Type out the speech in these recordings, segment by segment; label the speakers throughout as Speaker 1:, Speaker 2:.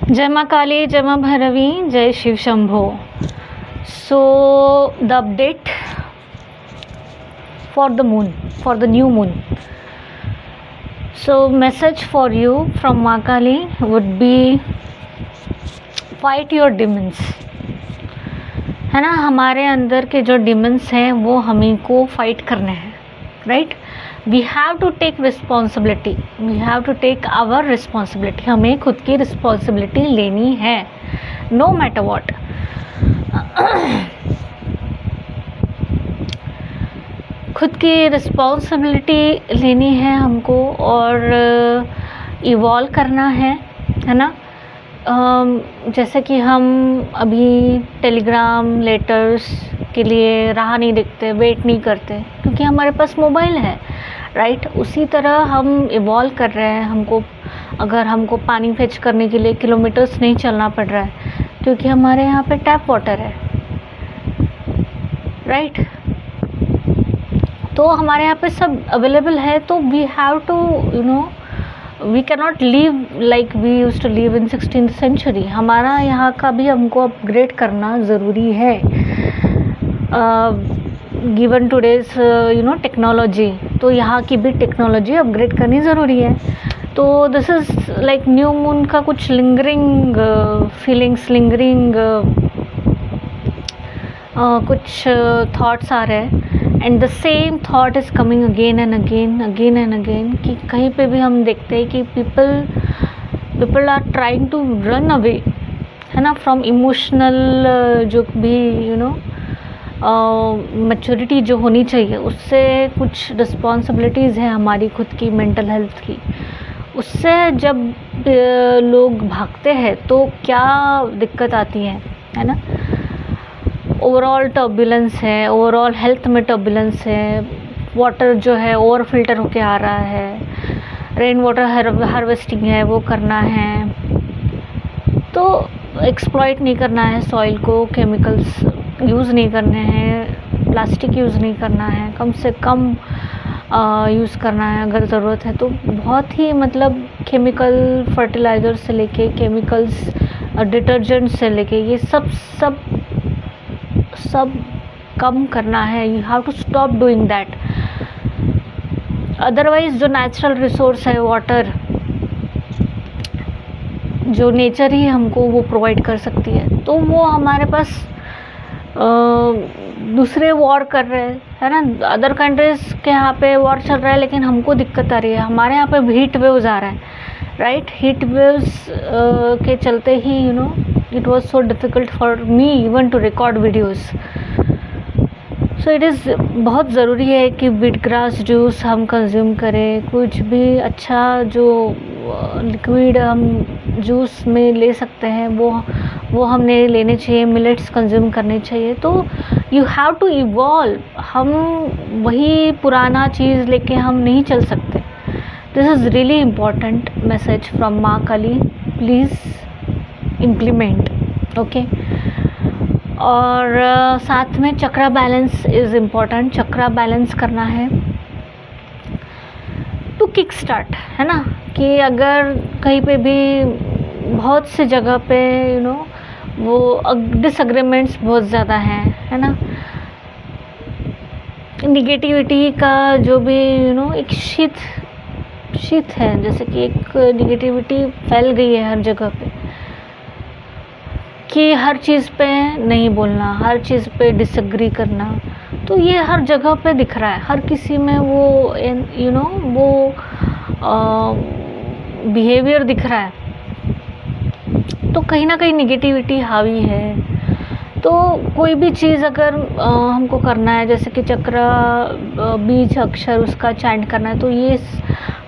Speaker 1: जय माँ काली, जय माँ भैरवी, जय Shiv Shambho. So the update for the moon, for the new moon. So message for you from माँ काली would be fight your demons. है ना, हमारे अंदर के जो demons हैं वो हमें को fight करने हैं, right? We have to take responsibility. We have to take our responsibility. हमें खुद की responsibility लेनी है, no matter what. खुद की रिस्पॉन्सिबिलिटी लेनी है हमको और इवॉल्व करना है ना. जैसे कि हम अभी टेलीग्राम लेटर्स के लिए राह नहीं देखते, वेट नहीं करते क्योंकि हमारे पास मोबाइल है, राइट. उसी तरह हम इवॉल्व कर रहे हैं. हमको अगर हमको पानी फेच करने के लिए किलोमीटर्स नहीं चलना पड़ रहा है क्योंकि हमारे यहाँ पे टैप वाटर है, राइट. तो हमारे यहाँ पे सब अवेलेबल है. तो we have to we can not live like we used to live in 16th century. हमारा यहाँ का भी हमको अपग्रेड करना ज़रूरी है गिवन टुडेज टेक्नोलॉजी. तो यहाँ की भी टेक्नोलॉजी अपग्रेड करनी ज़रूरी है. तो this is like new moon का कुछ लिंगरिंग फीलिंग्स, लिंगरिंग कुछ थॉट्स आ रहे हैं. And the same thought is coming again and again कि कहीं पे भी हम देखते हैं कि people are trying to run away, है ना, फ्रॉम इमोशनल जो भी मैच्योरिटी जो होनी चाहिए, उससे कुछ रिस्पॉन्सिबिलिटीज़ हैं हमारी खुद की मेंटल हेल्थ की. उससे जब लोग भागते हैं तो क्या दिक्कत आती है ना. ओवरऑल टर्बुलेंस है, ओवरऑल हेल्थ में टर्बुलेंस है. वाटर जो है ओवर फिल्टर होके आ रहा है. रेन वाटर हार्वेस्टिंग है वो करना है. तो एक्सप्लॉइट नहीं करना है सॉइल को, केमिकल्स यूज़ नहीं करने हैं, प्लास्टिक यूज़ नहीं करना है, कम से कम यूज़ करना है अगर ज़रूरत है तो. बहुत ही मतलब केमिकल फर्टिलाइज़र से लेके केमिकल्स डिटर्जेंट से लेके ये सब कम करना है. You have to stop doing that. Otherwise जो नेचुरल रिसोर्स है वाटर, जो नेचर ही हमको वो प्रोवाइड कर सकती है, तो वो हमारे पास दूसरे वॉर कर रहे हैं, है ना. अदर कंट्रीज़ के यहाँ पे वॉर चल रहा है लेकिन हमको दिक्कत आ रही है. हमारे यहाँ पे हीट वेव्स आ रहा है, राइट. हीट वेव्स के चलते ही it was so difficult for me even to record videos. So it is बहुत ज़रूरी है कि वीट ग्रास जूस हम कंज्यूम करें. कुछ भी अच्छा जो लिक्विड हम जूस में ले सकते हैं वो हमने लेने चाहिए. मिलेट्स कंज्यूम करने चाहिए. तो यू हैव टू इवॉल्व. हम वही पुराना चीज़ लेके हम नहीं चल सकते. This is really important message from माँ काली. Please implement, okay. और साथ में chakra balance is important. Chakra balance करना है टू किक स्टार्ट, है ना. कि अगर कहीं पे भी बहुत से जगह पे वो डिसएग्रीमेंट्स बहुत ज़्यादा हैं, है ना. निगेटिविटी का जो भी एक शीत है, जैसे कि एक निगेटिविटी फैल गई है हर जगह पे कि हर चीज़ पे नहीं बोलना, हर चीज़ पे डिसएग्री करना. तो ये हर जगह पे दिख रहा है. हर किसी में वो वो बिहेवियर दिख रहा है. तो कहीं ना कहीं निगेटिविटी हावी है. तो कोई भी चीज़ अगर हमको करना है, जैसे कि चक्र बीज अक्षर उसका चैंट करना है, तो ये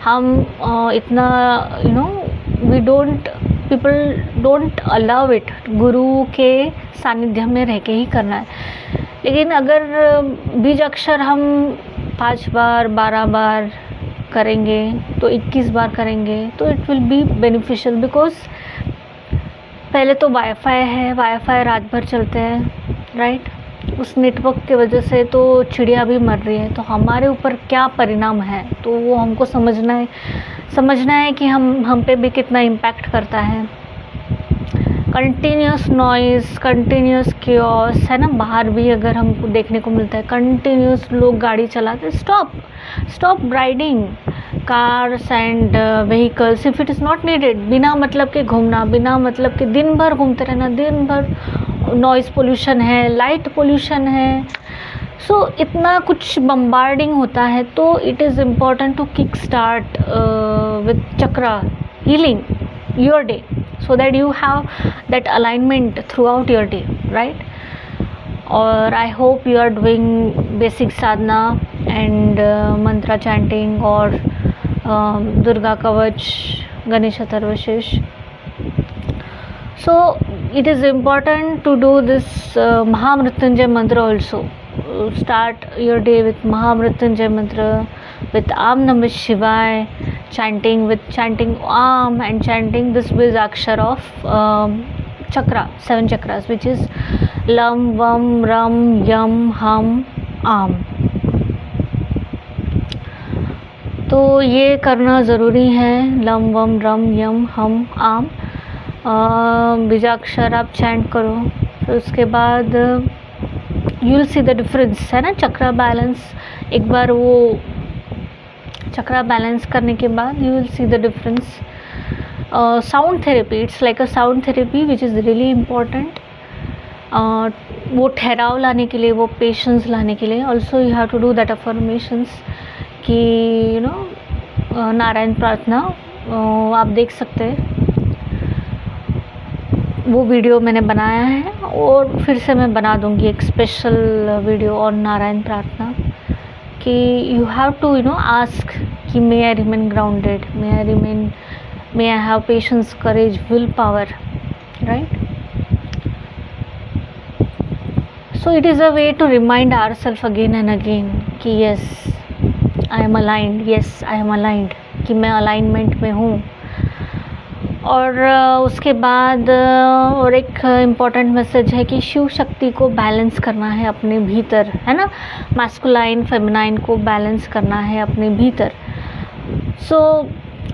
Speaker 1: हम इतना पीपल डोंट अलाउ इट. गुरु के सानिध्य में रह के ही करना है. लेकिन अगर बीज अक्षर हम 5 बार 12 बार करेंगे तो 21 बार करेंगे तो it will be beneficial. Because पहले तो वाईफाई है, वाईफाई रात भर चलते हैं, राइट. उस नेटवर्क की वजह से तो चिड़िया भी मर रही है. तो हमारे ऊपर क्या परिणाम है तो वो हमको समझना है कि हम पे भी कितना इम्पैक्ट करता है. कंटिन्यूस नॉइज़, कंटिन्यूस केओस, है ना, बाहर भी अगर हमको देखने को मिलता है कंटिन्यूस लोग गाड़ी चलाते, stop riding cars and vehicles if it is not needed. बिना मतलब के घूमना, बिना मतलब के दिन भर घूमते रहना, दिन भर नॉइज़ पोल्यूशन है, लाइट पोल्यूशन है, सो इतना कुछ बम्बार्डिंग होता है। तो it is important to kick start with chakra healing your day so that you have that alignment throughout your day, right? Or I hope you are doing basic sadhana and mantra chanting or Durga Kavach, Ganesha Tarvashish. So it is important to do this Mahamrityunjay mantra also. Start your day with Mahamrityunjay mantra, with Am Namah Shivaya, chanting Am and chanting this Bijakshar of chakra, 7 chakras, which is Lam, Vam, Ram, Yam, Ham, Am. तो ये करना ज़रूरी है, lump वम रम यम हम आम, बीजाक्षर आप chant करो। फिर उसके बाद you will see the difference, है ना, चक्रा बैलेंस। एक बार वो चक्रा बैलेंस करने के बाद you will see the difference. Sound therapy, it's like a sound therapy which is really important. वो ठहराव लाने के लिए, वो पेशेंस लाने के लिए also you have to do that affirmations कि यू नो नारायण प्रार्थना आप देख सकते हैं, वो वीडियो मैंने बनाया है और फिर से मैं बना दूंगी एक स्पेशल वीडियो ऑन नारायण प्रार्थना कि you have to you know ask कि may I remain grounded, may I have patience, courage, will power, right? So it is a way to remind our self again and again कि yes I am aligned, yes I am aligned, कि मैं alignment में हूँ। और उसके बाद और एक इम्पॉर्टेंट मैसेज है कि शिव शक्ति को बैलेंस करना है अपने भीतर, है ना, मैस्कुलाइन फेमिनाइन को बैलेंस करना है अपने भीतर। सो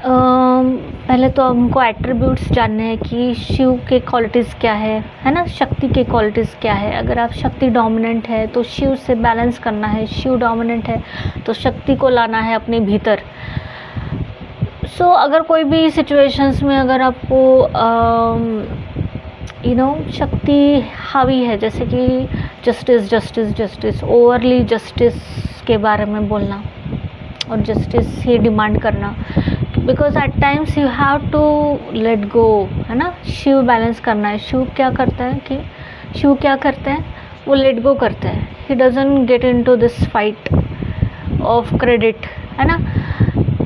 Speaker 1: पहले तो हमको एट्रीब्यूट्स जानने हैं कि शिव के क्वालिटीज़ क्या है ना, शक्ति के क्वालिटीज़ क्या है। अगर आप शक्ति डोमिनेंट है तो शिव से बैलेंस करना है, शिव डोमिनेंट है तो शक्ति को लाना है अपने भीतर। सो अगर कोई भी सिचुएशंस में अगर आपको यू नो शक्ति हावी है, जैसे कि justice justice justice, overly justice के बारे में बोलना और जस्टिस ही डिमांड करना, because at times you have to let go, है ना। शिव बैलेंस करना है। शिव क्या करता है कि शिव क्या करते हैं, वो लेट गो करते हैं। He doesn't get into this fight of credit, है ना।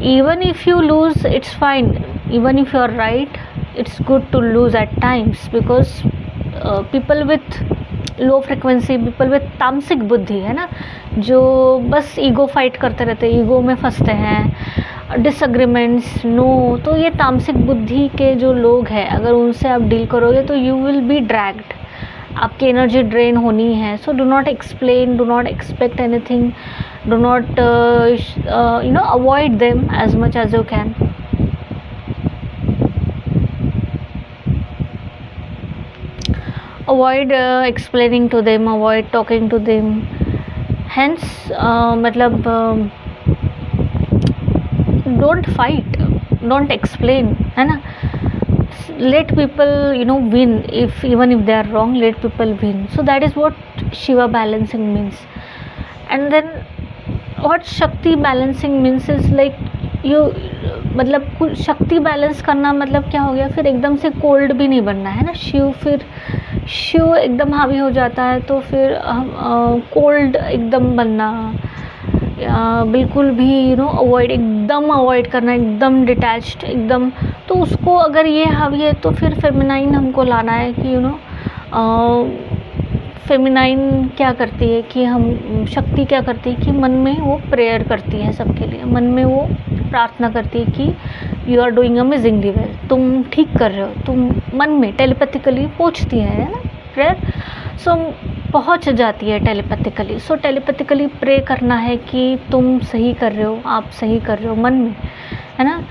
Speaker 1: even if you lose it's fine, even if you are right it's good to lose at times, because people with low frequency, people with तामसिक बुद्धि, है ना, जो बस ego fight करते रहते हैं, ईगो में फंसते हैं, डिसएग्रीमेंट्स नो। तो ये तामसिक बुद्धि के जो लोग हैं, अगर उनसे आप डील करोगे तो यू विल बी ड्रैग्ड, आपकी एनर्जी ड्रेन होनी है। So do not explain, do not expect anything, do not you know avoid them as much as you can. Avoid explaining to them, avoid talking to them. Hence मतलब don't fight, don't explain, है ना। let people you know win, if even if they are wrong, let people win. So that is what Shiva balancing means. And then what Shakti balancing means is like you, मतलब शक्ति balance करना मतलब क्या हो गया, फिर एकदम से कोल्ड भी नहीं बनना, है ना। फिर शिव एकदम हावी हो जाता है तो फिर कोल्ड एकदम बनना, बिल्कुल भी यू नो अवॉइड, एकदम अवॉइड करना, एकदम डिटैच्ड, एकदम। तो उसको अगर ये हावी है तो फिर फेमिनाइन हमको लाना है कि यू नो फेमिनाइन क्या करती है कि हम, शक्ति क्या करती है कि मन में वो प्रेयर करती है सबके लिए, मन में वो प्रार्थना करती है कि you are doing amazingly well, तुम ठीक कर रहे हो, तुम मन में टेलीपैथिकली पूछती है ना प्रेयर। सो पहुंच जाती है टेलीपैथिकली। सो टेलीपैथिकली प्रे करना है कि तुम सही कर रहे हो, आप सही कर रहे हो मन में, है ना,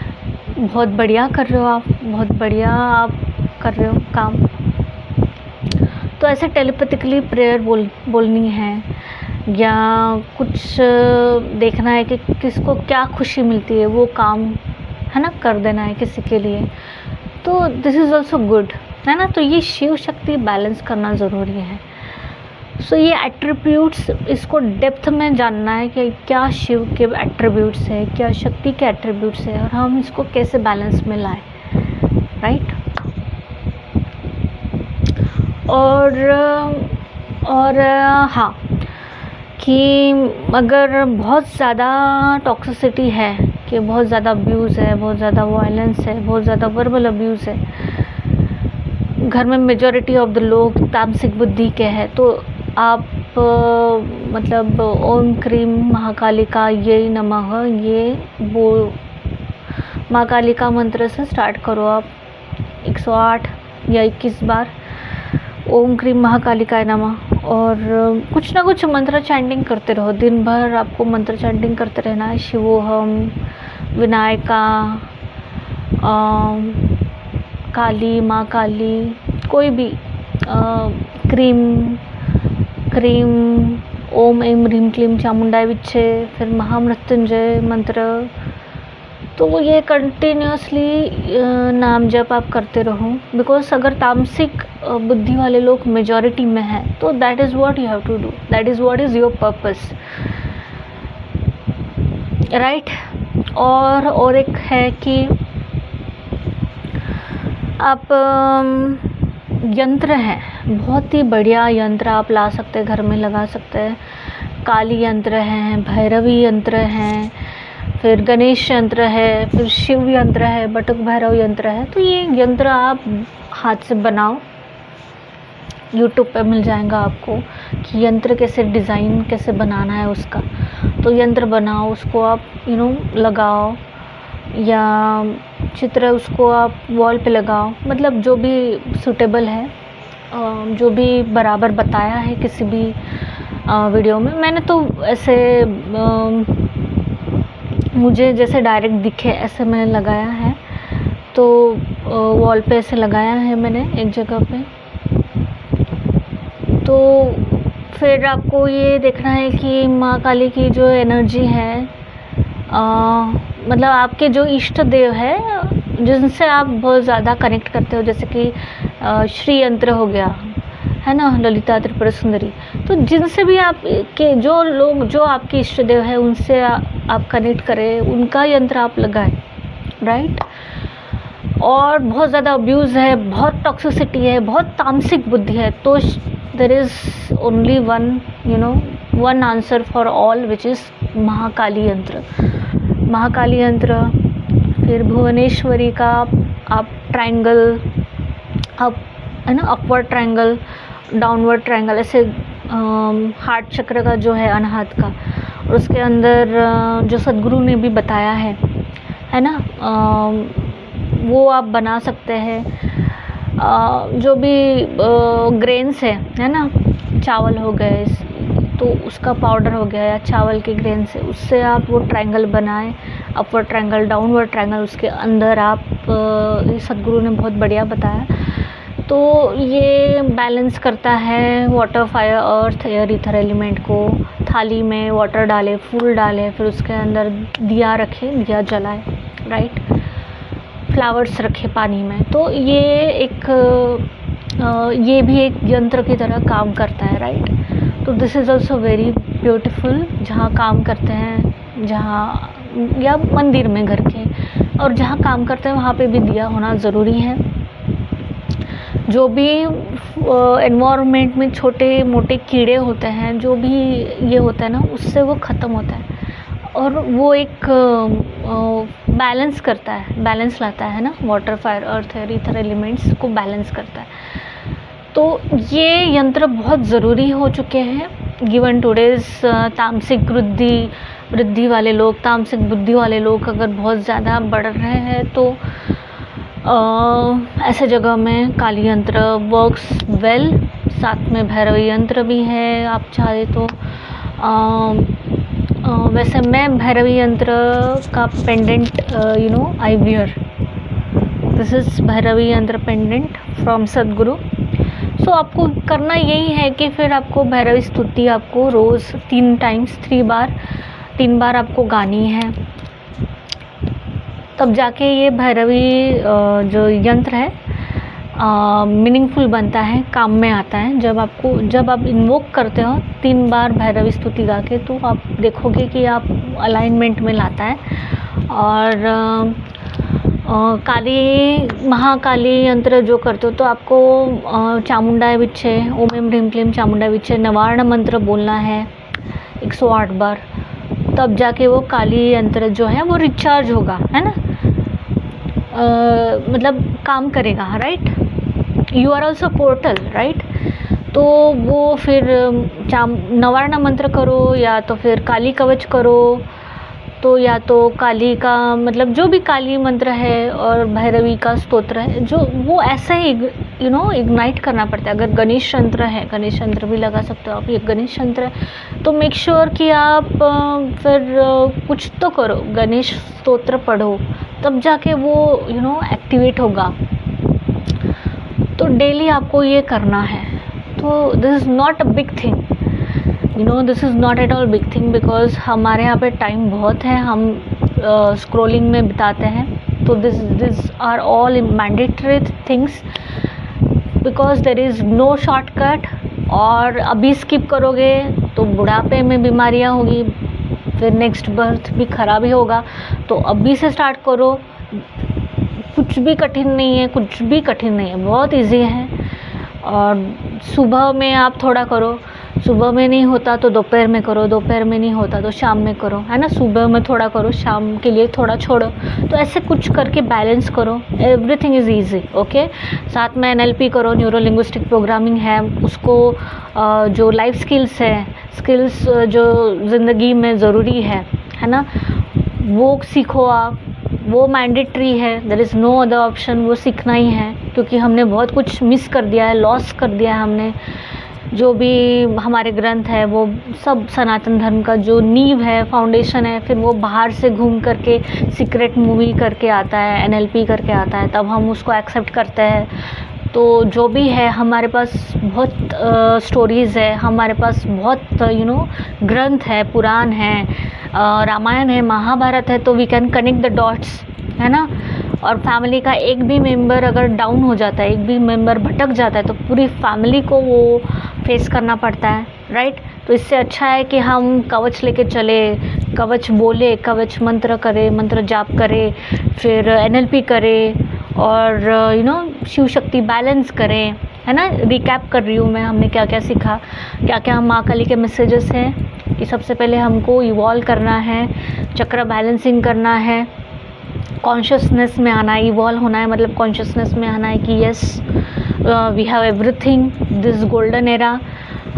Speaker 1: बहुत बढ़िया कर रहे हो आप, बहुत बढ़िया आप कर रहे हो काम, तो ऐसे टेलीपैथिकली प्रेयर बोलनी है, या कुछ देखना है कि किसको क्या खुशी मिलती है, वो काम है ना कर देना है किसी के लिए, तो दिस इज़ ऑल्सो गुड, है ना। तो ये शिव शक्ति बैलेंस करना ज़रूरी है। सो ये एट्रीब्यूट्स, इसको डेप्थ में जानना है कि क्या शिव के एट्रीब्यूट्स है, क्या शक्ति के एट्रीब्यूट्स है, और हम इसको कैसे बैलेंस में लाएं, राइट। और हाँ, कि अगर बहुत ज़्यादा टॉक्सिसिटी है, कि बहुत ज़्यादा अब्यूज़ है, बहुत ज़्यादा वायलेंस है, बहुत ज़्यादा वर्बल अब्यूज़ है, घर में मेजॉरिटी ऑफ द लोग तामसिक बुद्धि के हैं, तो आप मतलब ओम क्रीम महाकालिका ये नमः, ये वो महाकालिका मंत्र से स्टार्ट करो आप 108 या 21 बार ओम क्रीम महाकालिकाय नमः, और कुछ ना कुछ मंत्र चैंटिंग करते रहो। दिन भर आपको मंत्र चैंटिंग करते रहना है। शिवोहम, विनायका, काली, माँ काली, कोई भी क्रीम, ओम ऐं ह्रीं क्लीं चामुंडाय विच्चे, फिर महामृत्युंजय मंत्र, तो ये कंटिन्यूसली नाम जप आप करते रहो। बिकॉज अगर तामसिक बुद्धि वाले लोग मेजॉरिटी में है, तो that is what you have to do, that is what is your purpose, right. और एक है कि आप यंत्र हैं, बहुत ही बढ़िया यंत्र आप ला सकते हैं, घर में लगा सकते हैं। काली यंत्र हैं, भैरवी यंत्र हैं, फिर गणेश यंत्र है, फिर शिव यंत्र है, बटुक भैरव यंत्र है। तो ये यंत्र आप हाथ से बनाओ, यूट्यूब पे मिल जाएगा आपको कि यंत्र कैसे डिज़ाइन कैसे बनाना है उसका। तो यंत्र बनाओ, उसको आप लगाओ, या चित्र उसको आप वॉल पे लगाओ, मतलब जो भी सूटेबल है, जो भी बराबर बताया है किसी भी वीडियो में। मैंने तो ऐसे मुझे जैसे डायरेक्ट दिखे ऐसे मैंने लगाया है, तो वॉल पे ऐसे लगाया है मैंने एक जगह पे। तो फिर आपको ये देखना है कि माँ काली की जो एनर्जी है, मतलब आपके जो इष्ट देव है जिनसे आप बहुत ज़्यादा कनेक्ट करते हो, जैसे कि श्री यंत्र हो गया, है ना, ललिता त्रिपुरा सुंदरी, तो जिनसे भी आप के जो लोग जो आपके इष्ट देव है उनसे आप कनेक्ट करें, उनका यंत्र आप लगाएं, राइट। और बहुत ज़्यादा अब्यूज़ है, बहुत टॉक्सिसिटी है, बहुत तामसिक बुद्धि है, तो there is only one answer for all, which is Mahakali yantra. Mahakali यंत्र, फिर भुवनेश्वरी का आप ट्रायंगल, आप है ना, अपवर्ड ट्रायंगल, डाउनवर्ड ट्रायंगल, ऐसे हार्ट चक्र का जो है अनाहत का, और उसके अंदर जो सद्गुरु ने भी बताया है ना, वो आप बना सकते हैं। जो भी ग्रेन्स है ना, चावल हो गए, तो उसका पाउडर हो गया, या चावल के ग्रेन से, उससे आप वो ट्रायंगल बनाएं, अपवर्ड ट्रायंगल, डाउनवर्ड ट्रायंगल, उसके अंदर आप सद्गुरु ने बहुत बढ़िया बताया। तो ये बैलेंस करता है वाटर, फायर, अर्थ, एयर, ईथर एलिमेंट को। थाली में वाटर डालें, फूल डालें, फिर उसके अंदर दिया रखें, दिया जलाएं, राइट। फ्लावर्स रखें पानी में। तो ये ये भी एक यंत्र की तरह काम करता है, राइट। तो this is also very beautiful. जहाँ काम करते हैं, जहाँ या मंदिर में घर के, और जहाँ काम करते हैं वहाँ पे भी दिया होना ज़रूरी है। जो भी एनवायरनमेंट में छोटे मोटे कीड़े होते हैं, जो भी ये होता है ना, उससे वो ख़त्म होता है, और वो एक बैलेंस करता है, बैलेंस लाता है ना, वाटर, फायर, अर्थ, एयर, ईथर एलिमेंट्स को बैलेंस करता है। तो ये यंत्र बहुत ज़रूरी हो चुके हैं गिवन टुडेज़ तामसिक वृद्धि वाले लोग, तामसिक बुद्धि वाले लोग अगर बहुत ज़्यादा बढ़ रहे हैं, तो ऐसे जगह में काली यंत्र वर्क्स वेल। साथ में भैरवी यंत्र भी है, आप चाहे तो। वैसे मैं भैरवी यंत्र का pendant I wear, this is Bhairavi यंत्र पेंडेंट फ्रॉम सद्गुरु। सो आपको करना यही है कि फिर आपको भैरवी स्तुति आपको रोज़ 3 बार आपको गानी है, तब जाके ये भैरवी जो यंत्र है मीनिंगफुल बनता है, काम में आता है। जब आप इन्वोक करते हो 3 बार भैरवी स्तुति गा के, तो आप देखोगे कि आप अलाइनमेंट में लाता है। और काली महाकाली यंत्र जो करते हो तो आपको चामुंडाय विच्चे, ओम एम ह्रीम क्लीम चामुंडाय विच्चे नवार्ण मंत्र बोलना है 108 बार, तब जाके वो काली यंत्र जो है वो रिचार्ज होगा, है ना, मतलब काम करेगा, right. You are also portal, right. तो वो फिर नवार्ण मंत्र करो या तो फिर काली कवच करो, तो या तो काली का मतलब जो भी काली मंत्र है और भैरवी का स्तोत्र है, जो वो ऐसे ही इग्नाइट करना पड़ता है। अगर गणेश यंत्र है, गणेश यंत्र भी लगा सकते हो आप। ये गणेश यंत्र है तो मेक श्योर कि आप फिर कुछ तो करो, गणेश स्तोत्र पढ़ो, तब जाके वो एक्टिवेट होगा। तो डेली आपको ये करना है। तो this is not a big thing, this is not at all big thing, because हमारे यहाँ पे टाइम बहुत है, हम स्क्रॉलिंग में बिताते हैं। तो this are all mandatory things, because there is no shortcut. और अभी स्किप करोगे तो बुढ़ापे में बीमारियाँ होगी, फिर नेक्स्ट बर्थ भी खराब ही होगा। तो अभी से स्टार्ट करो, कुछ भी कठिन नहीं है, कुछ भी कठिन नहीं है, बहुत इजी है। और सुबह में आप थोड़ा करो, सुबह में नहीं होता तो दोपहर में करो, दोपहर में नहीं होता तो शाम में करो, है ना। सुबह में थोड़ा करो, शाम के लिए थोड़ा छोड़ो। तो ऐसे कुछ करके बैलेंस करो, एवरीथिंग इज़ ईजी, ओके। साथ में NLP करो, न्यूरो लिंग्विस्टिक प्रोग्रामिंग है, उसको जो लाइफ स्किल्स है, स्किल्स जो ज़िंदगी में ज़रूरी है ना, वो सीखो आप। वो मैंडेटरी है, there is no other option, वो सीखना ही है, क्योंकि हमने बहुत कुछ मिस कर दिया है, लॉस कर दिया है हमने। जो भी हमारे ग्रंथ है वो सब सनातन धर्म का जो नींव है, फाउंडेशन है, फिर वो बाहर से घूम करके सीक्रेट मूवी करके आता है, NLP करके आता है, तब हम उसको एक्सेप्ट करते हैं। तो जो भी है हमारे पास बहुत स्टोरीज़ है, हमारे पास बहुत ग्रंथ है, पुराण है, रामायण है, महाभारत है, तो we can connect the dots, है ना। और फैमिली का एक भी मेंबर अगर डाउन हो जाता है, एक भी मेंबर भटक जाता है, तो पूरी फैमिली को वो फेस करना पड़ता है, राइट। तो इससे अच्छा है कि हम कवच लेके चले, कवच बोले, कवच मंत्र करे, मंत्र जाप करे, फिर NLP करे, और शिव शक्ति बैलेंस करें, है ना। रिकैप कर रही हूँ मैं, हमने क्या क्या सीखा, क्या क्या माँ काली के मैसेजेस हैं कि सबसे पहले हमको इवॉल्व करना है, चक्र बैलेंसिंग करना है, कॉन्शियसनेस में आना है, इवॉल्व होना है, मतलब कॉन्शियसनेस में आना है कि yes we have everything, this golden era,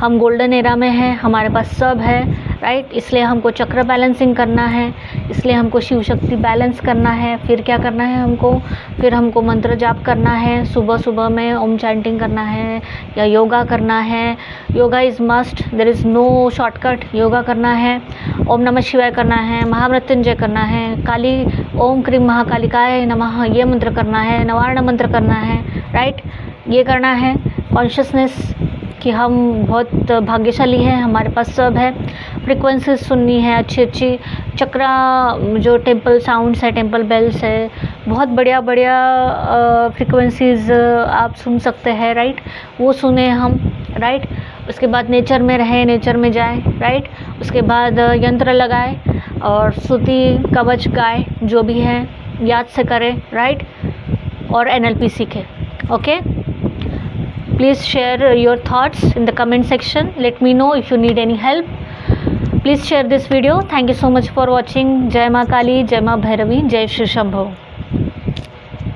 Speaker 1: हम गोल्डन एरा में हैं, हमारे पास सब है, राइट। इसलिए हमको चक्र बैलेंसिंग करना है, इसलिए हमको शिव शक्ति बैलेंस करना है। फिर क्या करना है हमको, फिर हमको मंत्र जाप करना है, सुबह सुबह में ओम चैंटिंग करना है, या योगा करना है। Yoga is must, there is no shortcut. Yoga करना है, ओम नमः शिवाय करना है, महामृत्युंजय करना है, काली ओम क्रीम महाकालिकाय नमः ये मंत्र करना है, नवार्ण मंत्र करना है, राइट। ये करना है, कॉन्शियसनेस कि हम बहुत भाग्यशाली हैं, हमारे पास सब है। फ्रीक्वेंसीज सुननी है अच्छी अच्छी, चक्रा जो टेंपल साउंड्स है, टेंपल बेल्स है, बहुत बढ़िया बढ़िया फ्रीक्वेंसीज आप सुन सकते हैं, राइट। वो सुने हम, राइट। उसके बाद नेचर में रहें, नेचर में जाएं, राइट। उसके बाद यंत्र लगाए और स्तुति कवच गाए, जो भी है याद से करें, राइट। और NLP सीखें, okay. Please share your thoughts in the comment section. Let me know if you need any help. Please share this video. Thank you so much for watching. Jai Maa Kali, Jai Maa Bhairavi, Jai Shri Shambho.